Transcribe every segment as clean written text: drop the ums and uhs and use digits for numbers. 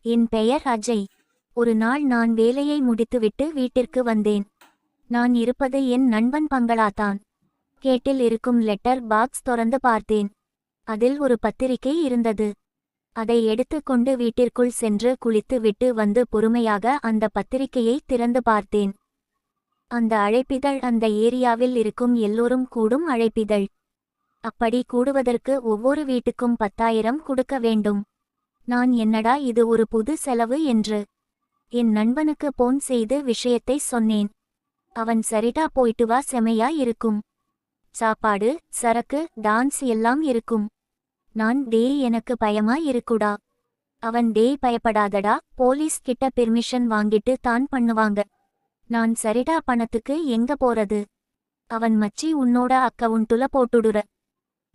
என் பெயர் அஜய். ஒரு நாள் நான் வேலையை முடித்துவிட்டு வீட்டிற்கு வந்தேன். நான் இருப்பது என் நண்பன் பங்களாதான். கேட்டில் இருக்கும் லெட்டர் பாக்ஸ் திறந்து பார்த்தேன். அதில் ஒரு பத்திரிகை இருந்தது. அதை எடுத்துக்கொண்டு வீட்டிற்குள் சென்று குளித்து விட்டு வந்து பொறுமையாக அந்த பத்திரிகையை திறந்து பார்த்தேன். அந்த அழைப்பிதழ் அந்த ஏரியாவில் இருக்கும் எல்லோரும் கூடும் அழைப்பிதழ். அப்படி கூடுவதற்கு ஒவ்வொரு வீட்டுக்கும் 10,000 கொடுக்க வேண்டும். நான் என்னடா இது ஒரு புது செலவு என்று என் நண்பனுக்கு போன் செய்து விஷயத்தை சொன்னேன். அவன் சரிடா போயிட்டு வா, செமையா இருக்கும், சாப்பாடு சரக்கு டான்ஸ் எல்லாம் இருக்கும். நான் டேய் எனக்கு பயமா இருக்குடா. அவன் டேய் பயப்படாதடா, போலீஸ் கிட்ட பெர்மிஷன் வாங்கிட்டு தான் பண்ணுவாங்க. நான் சரிடா, பணத்துக்கு எங்க போறது? அவன் மச்சி உன்னோட அக்கவுண்ட்டுல போட்டுடுற.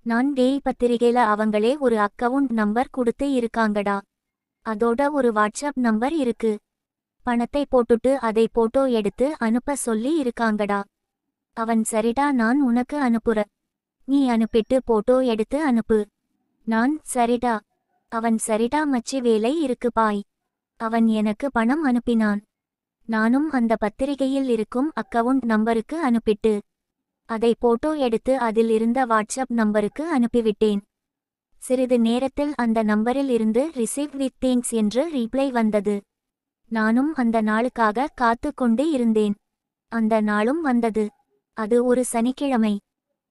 நான் டேய் பத்திரிகையில அவங்களே ஒரு அக்கவுண்ட் நம்பர் கொடுத்து இருக்காங்கடா. அதோட ஒரு வாட்ஸ்அப் நம்பர் இருக்கு. பணத்தை போட்டுட்டு அதை போட்டோ எடுத்து அனுப்ப சொல்லி இருக்காங்கடா. அவன் சரிடா, நான் உனக்கு அனுப்புற, நீ அனுப்பிட்டு போட்டோ எடுத்து அனுப்பு. நான் சரிடா. அவன் சரிடா மச்சி, வேலை இருக்கு பாய். அவன் எனக்கு பணம் அனுப்பினான். நானும் அந்த பத்திரிகையில் இருக்கும் அக்கவுண்ட் நம்பருக்கு அனுப்பிட்டு அதை போட்டோ எடுத்து அதில் இருந்த வாட்ஸ்அப் நம்பருக்கு அனுப்பிவிட்டேன். சிறிது நேரத்தில் அந்த நம்பரில் இருந்து ரிசீவ் வித் தேங்க்ஸ் என்று ரீப்ளை வந்தது. நானும் அந்த நாளுக்காக காத்து கொண்டு இருந்தேன். அந்த நாளும் வந்தது. அது ஒரு சனிக்கிழமை.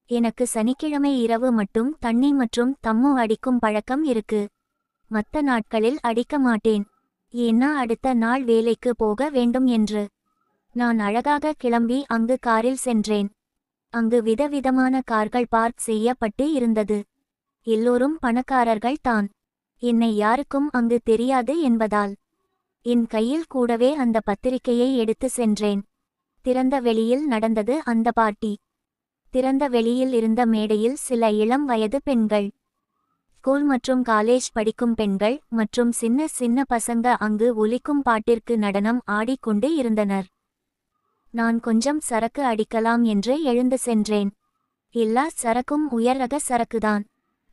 எனக்கு சனிக்கிழமை இரவு மட்டும் தண்ணி மற்றும் தம்மு அடிக்கும் பழக்கம் இருக்கு. மற்ற நாட்களில் அடிக்க மாட்டேன். ஏன்னா அடுத்த நாள் வேலைக்கு போக வேண்டும் என்று. நான் அழகாக கிளம்பி அங்கு காரில் சென்றேன். அங்கு விதவிதமான கார்கள் பார்க் செய்யப்பட்டு இருந்தது. எல்லோரும் பணக்காரர்கள் தான். என்னை யாருக்கும் அங்கு தெரியாது என்பதால் என் கையில் கூடவே அந்த பத்திரிகையை எடுத்து சென்றேன். திறந்த வெளியில் நடந்தது அந்த பார்ட்டி. திறந்த வெளியில் இருந்த மேடையில் சில இளம் வயது பெண்கள், ஸ்கூல் மற்றும் காலேஜ் படிக்கும் பெண்கள் மற்றும் சின்ன சின்ன பசங்க அங்கு ஒலிக்கும் பாட்டிற்கு நடனம் ஆடிக்கொண்டு இருந்தனர். நான் கொஞ்சம் சரக்கு அடிக்கலாம் என்று எழுந்து சென்றேன். எல்லா சரக்கும் உயர்ரக சரக்குதான்.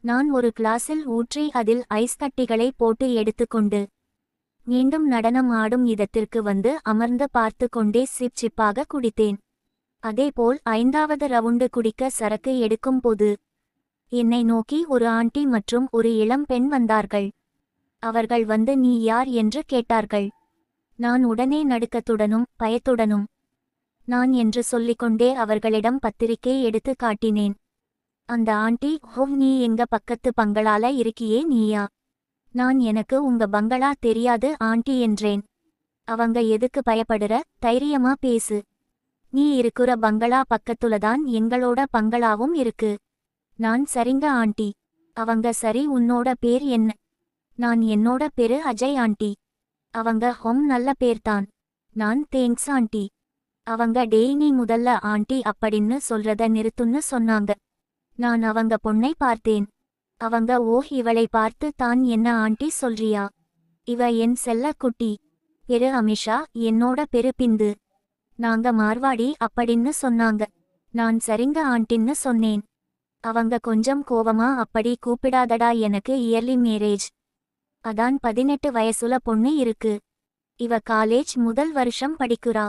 நான் ஒரு கிளாஸில் ஊற்றி அதில் ஐஸ் கட்டிகளை போட்டு எடுத்துக்கொண்டு மீண்டும் நடனம் ஆடும் இடத்திற்கு வந்து அமர்ந்து பார்த்து கொண்டே சிப் சிப்பாக குடித்தேன். அதேபோல் 5வது ரவுண்டு குடிக்க சரக்கு எடுக்கும் போது என்னை நோக்கி ஒரு ஆண்டி மற்றும் ஒரு இளம் பெண் வந்தார்கள். அவர்கள் வந்து நீ யார் என்று கேட்டார்கள். நான் உடனே நடுக்கத்துடனும் பயத்துடனும் நான் என்று சொல்லிக்கொண்டே அவர்களிடம் பத்திரிக்கை எடுத்து காட்டினேன். அந்த ஆண்டி, ஹோ, நீ எங்க பக்கத்து பங்களால இருக்கியே, நீயா? நான் எனக்கு உங்க பங்களா தெரியாது ஆண்டி என்றேன். அவங்க எதுக்கு பயப்படுற, தைரியமா பேசு. நீ இருக்குற பங்களா பக்கத்துலதான் எங்களோட பங்களாவும் இருக்கு. நான் சரிங்க ஆண்டி. அவங்க சரி, உன்னோட பேர் என்ன? நான் என்னோட பேரு அஜய் ஆண்டி. அவங்க ஹொம், நல்ல பேர்தான். நான் தேங்க்ஸ் ஆண்டி. அவங்க டேய் நீ முதல்ல ஆண்டி அப்படின்னு சொல்றத நிறுத்துன்னு சொன்னாங்க. நான் அவங்க பொண்ணை பார்த்தேன். அவங்க ஓஹ், இவளை பார்த்து தான் என்ன ஆண்டி சொல்றியா? இவ என் செல்ல குட்டி. பெரு அமிஷா, என்னோட பெரு பிந்து. நாங்க மார்வாடி அப்படின்னு சொன்னாங்க. நான் சரிங்க ஆண்டின்னு சொன்னேன். அவங்க கொஞ்சம் கோவமா, அப்படி கூப்பிடாதடா, எனக்கு இயர்லி மேரேஜ். அதான் 18 வயசுல பொண்ணு இருக்கு. இவ காலேஜ் முதல் வருஷம் படிக்குறா.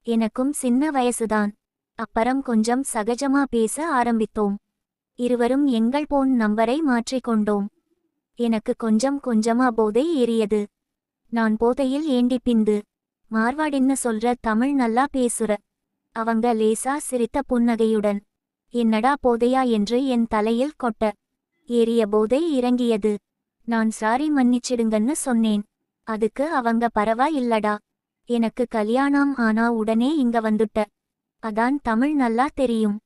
எனக்கும் சின்ன வயசுதான். அப்புறம் கொஞ்சம் சகஜமா பேச ஆரம்பித்தோம். இருவரும் எங்கள் போன் நம்பரை மாற்றிக்கொண்டோம். எனக்கு கொஞ்சம் கொஞ்சமா போதை ஏறியது. நான் போதையில் ஏண்டி பிந்து மார்வாடின்னு சொல்ற, தமிழ் நல்லா பேசுற. அவங்க லேசா சிரித்த புன்னகையுடன் என்னடா போதையா என்று என் தலையில் கொட்ட ஏறிய போதை இறங்கியது. நான் சாரி, மன்னிச்சிடுங்கன்னு சொன்னேன். அதுக்கு அவங்க பரவா இல்லடா, எனக்கு கல்யாணம் ஆனா உடனே இங்க வந்துட்ட, அதான் தமிழ் நல்லா தெரியும்.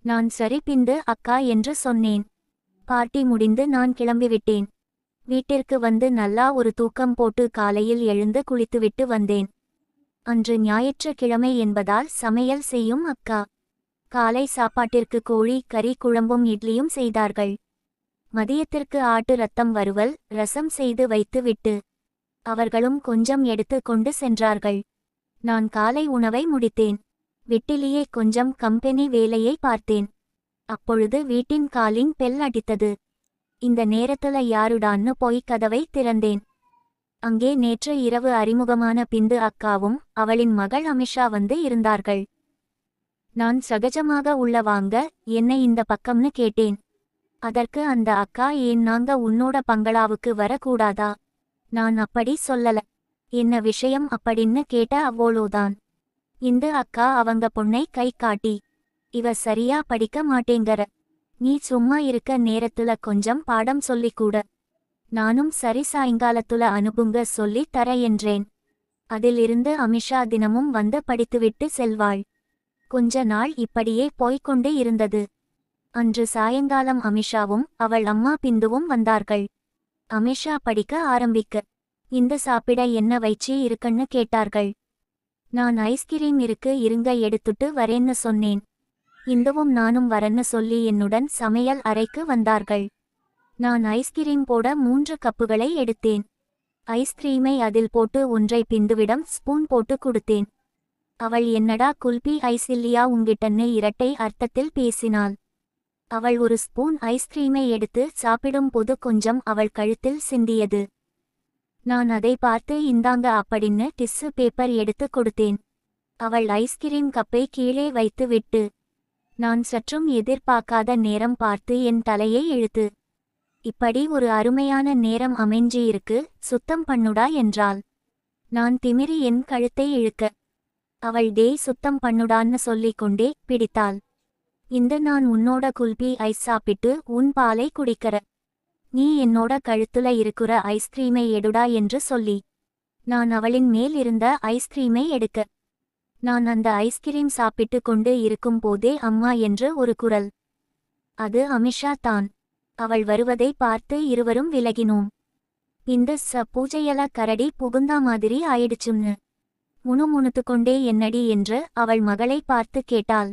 நான் சரி பிந்து அக்கா என்று சொன்னேன். பார்ட்டி முடிந்து நான் கிளம்பிவிட்டேன். வீட்டிற்கு வந்து நல்லா ஒரு தூக்கம் போட்டு காலையில் எழுந்து குளித்துவிட்டு வந்தேன். அன்று ஞாயிற்றுக்கிழமை என்பதால் சமையல் செய்யும் அக்கா காலை சாப்பாட்டிற்கு கோழி கறி குழம்பும் இட்லியும் செய்தார்கள். மதியத்திற்கு ஆட்டு ரத்தம் வறுவல் ரசம் செய்து வைத்து விட்டு அவர்களும் கொஞ்சம் எடுத்து கொண்டு சென்றார்கள். நான் காலை உணவை முடித்தேன். வீட்டிலேயே கொஞ்சம் கம்பெனி வேலையை பார்த்தேன். அப்பொழுது வீட்டின் காலிங் பெல் அடித்தது. இந்த நேரத்துல யாருடான்னு போய் கதவை திறந்தேன். அங்கே நேற்று இரவு அறிமுகமான பிந்து அக்காவும் அவளின் மகள் அமிஷா வந்து இருந்தார்கள். நான் சகஜமாக உள்ள வாங்க, என்னை இந்த பக்கம்னு கேட்டேன். அதற்கு அந்த அக்கா, ஏன் நாங்க உன்னோட பங்களாவுக்கு வரக்கூடாதா? நான் அப்படி சொல்லல. என்ன விஷயம் அப்படின்னு கேட்ட அவ்வோளோதான். இந்த அக்கா அவங்க பொண்ணை கை காட்டி, இவ சரியா படிக்க மாட்டேங்கற, நீ சும்மா இருக்க நேரத்துல கொஞ்சம் பாடம் சொல்லிக்கூட. நானும் சரி, சாயங்காலத்துல அனுப்புங்க சொல்லி தர என்றேன். அதிலிருந்து அமிஷா தினமும் வந்து படித்துவிட்டு செல்வாள். கொஞ்ச நாள் இப்படியே போய்கொண்டே இருந்தது. அன்று சாயங்காலம் அமிஷாவும் அவள் அம்மா பிந்துவும் வந்தார்கள். அமிஷா படிக்க ஆரம்பிக்க, இந்த சாப்பிட என்ன வைச்சி இருக்குன்னு கேட்டார்கள். நான் ஐஸ்கிரீம் இருக்கு, இருங்க எடுத்துட்டு வரேன்னு சொன்னேன். இந்துவும் நானும் வரன்னு சொல்லி என்னுடன் சமையல் அறைக்கு வந்தார்கள். நான் ஐஸ்கிரீம் போட 3 கப்புகளை எடுத்தேன். ஐஸ்கிரீமை அதில் போட்டு ஒன்றை பிந்துவிடம் ஸ்பூன் போட்டு கொடுத்தேன். அவள், என்னடா குல்பி ஐஸ் இல்லையா உங்கிட்டன்னு இரட்டை அர்த்தத்தில் பேசினாள். அவள் ஒரு ஸ்பூன் ஐஸ்கிரீமை எடுத்து சாப்பிடும் போது கொஞ்சம் அவள் கழுத்தில் சிந்தியது. நான் அதை பார்த்து இந்தாங்க அப்படின்னு டிஷ்யூ பேப்பர் எடுத்து கொடுத்தேன். அவள் ஐஸ்கிரீம் கப்பை கீழே வைத்து விட்டு, நான் சற்றும் எதிர்பார்க்காத நேரம் பார்த்து என் தலையை இழுத்து, இப்படி ஒரு அருமையான நேரம் அமைஞ்சியிருக்கு, சுத்தம் பண்ணுடா என்றாள். நான் திமிரி என் கழுத்தை இழுக்க, அவள் டேய் சுத்தம் பண்ணுடான்னு சொல்லிக் கொண்டே பிடித்தாள். இந்த நான் உன்னோட குல்பி ஐஸ் சாப்பிட்டு உன் பாலை குடிக்கற, நீ என்னோட கழுத்துல இருக்கிற ஐஸ்கிரீமை எடுடா என்று சொல்லி, நான் அவளின் மேல் இருந்த ஐஸ்கிரீமை எடுக்க, நான் அந்த ஐஸ்கிரீம் சாப்பிட்டு கொண்டு இருக்கும் போதே அம்மா என்று ஒரு குரல். அது அமிஷா தான். அவள் வருவதை பார்த்து இருவரும் விலகினோம். இந்த பூஜையல கரடி புகுந்தா மாதிரி ஆயிடுச்சுன்னு முணுமுணுத்துக்கொண்டே என்னடி என்று அவள் மகளை பார்த்து கேட்டாள்.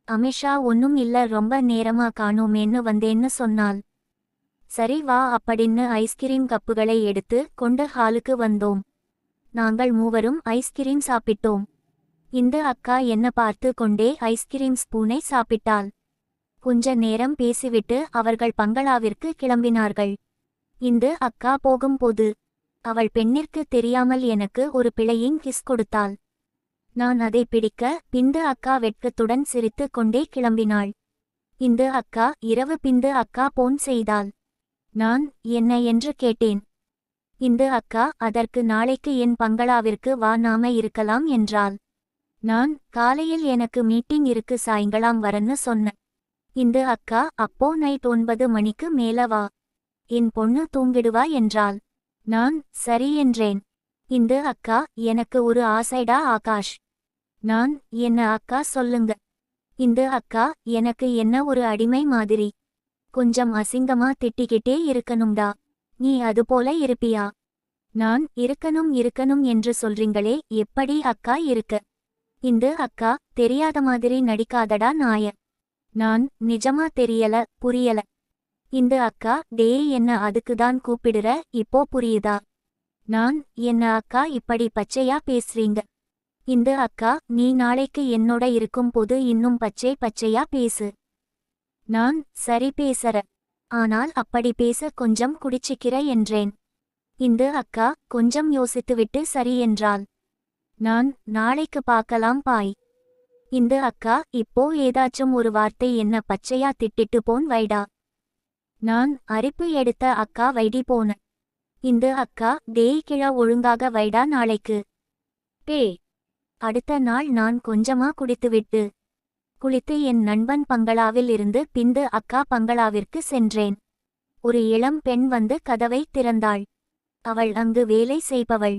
அமிஷா, ஒன்னும் இல்ல, ரொம்ப நேரமா காணோமேன்னு வந்தேன்னு சொன்னாள். சரி வா அப்படின்னு ஐஸ்கிரீம் கப்புகளை எடுத்து கொண்டு ஹாலுக்கு வந்தோம். நாங்கள் மூவரும் ஐஸ்கிரீம் சாப்பிட்டோம். இந்த அக்கா என்ன பார்த்து கொண்டே ஐஸ்கிரீம் ஸ்பூனை சாப்பிட்டாள். கொஞ்ச நேரம் பேசிவிட்டு அவர்கள் பங்களாவிற்கு கிளம்பினார்கள். இந்த அக்கா போகும்போது அவள் பெண்ணிற்கு தெரியாமல் எனக்கு ஒரு பிழையின் கிஸ் கொடுத்தாள். நான் அதை பிடிக்க, பிந்து அக்கா வெட்கத்துடன் சிரித்து கொண்டே கிளம்பினாள். இந்த அக்கா இரவு பிந்து அக்கா போன் செய்தாள். நான் என்ன என்று கேட்டேன். இந்த அக்கா, அதற்கு நாளைக்கு என் பங்களாவிற்கு வா, நாம இருக்கலாம் என்றாள். நான் காலையில் எனக்கு மீட்டிங் இருக்கு, சாயங்காலம் வரன்னு சொன்னேன். இந்த அக்கா, அப்போ நைட் 9 மணிக்கு மேல வா, என் பொண்ணு தூங்கிடுவா என்றாள். நான் சரி என்றேன். இந்த அக்கா, எனக்கு ஒரு ஆசைடா ஆகாஷ். நான், என்ன அக்கா சொல்லுங்க. இந்த அக்கா, எனக்கு என்ன ஒரு அடிமை மாதிரி, கொஞ்சம் அசிங்கமா திட்டிக்கிட்டே இருக்கணும்டா, நீ அதுபோல இருப்பியா? நான், இருக்கணும் இருக்கணும் என்று சொல்றீங்களே, எப்படி அக்கா இருக்க? இந்த அக்கா, தெரியாத மாதிரி நடிக்காதடா நாய. நான், நிஜமா தெரியல, புரியல. இந்த அக்கா, டேய் என்ன அதுக்குதான் கூப்பிடுற, இப்போ புரியுதா? நான், என்ன அக்கா இப்படி பச்சையா பேசுறீங்க? இந்த அக்கா, நீ நாளைக்கு என்னோட இருக்கும் போது இன்னும் பச்சையா பேசு. நான், சரி பேசற, ஆனால் அப்படி பேச கொஞ்சம் குடிச்சிக்கிற என்றேன். இந்த அக்கா கொஞ்சம் யோசித்துவிட்டு சரி என்றாள். நான், நாளைக்கு பார்க்கலாம் பாய். இந்த அக்கா, இப்போ ஏதாச்சும் ஒரு வார்த்தை என்ன பச்சையா திட்டிட்டு போன் வைடா. நான், அரிப்பு எடுத்த அக்கா வைடி போன. இந்த அக்கா, டேய் கிழ ஒழுங்காக வைடா நாளைக்கு. பே. அடுத்த நாள் நான் கொஞ்சமா குளித்து என் நண்பன் பங்களாவில் இருந்து பிந்து அக்கா பங்களாவிற்கு சென்றேன். ஒரு இளம் பெண் வந்து கதவை திறந்தாள். அவள் அங்கு வேலை செய்பவள்.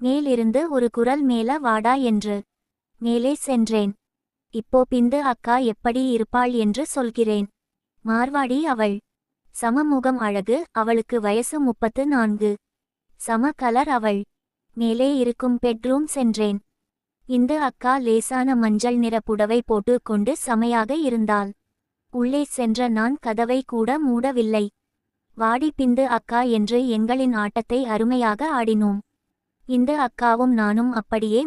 மேலிருந்து ஒரு குரல், மேல வாடா என்று. மேலே சென்றேன். இப்போ பிந்து அக்கா எப்படி இருப்பாள் என்று சொல்கிறேன். மார்வாடி அவள். சமமுகம் அழகு, அவளுக்கு வயசு 34. சம கலர் அவள். மேலே இருக்கும் பெட்ரூம் சென்றேன். இந்த அக்கா லேசான மஞ்சள் நிற புடவை போட்டு கொண்டு செமையாக இருந்தாள். உள்ளே சென்ற நான் கதவை கூட மூடவில்லை. வாடி பிந்து அக்கா என்று எங்களின் ஆட்டத்தை அருமையாக ஆடினோம். இந்த அக்காவும் நானும் அப்படியே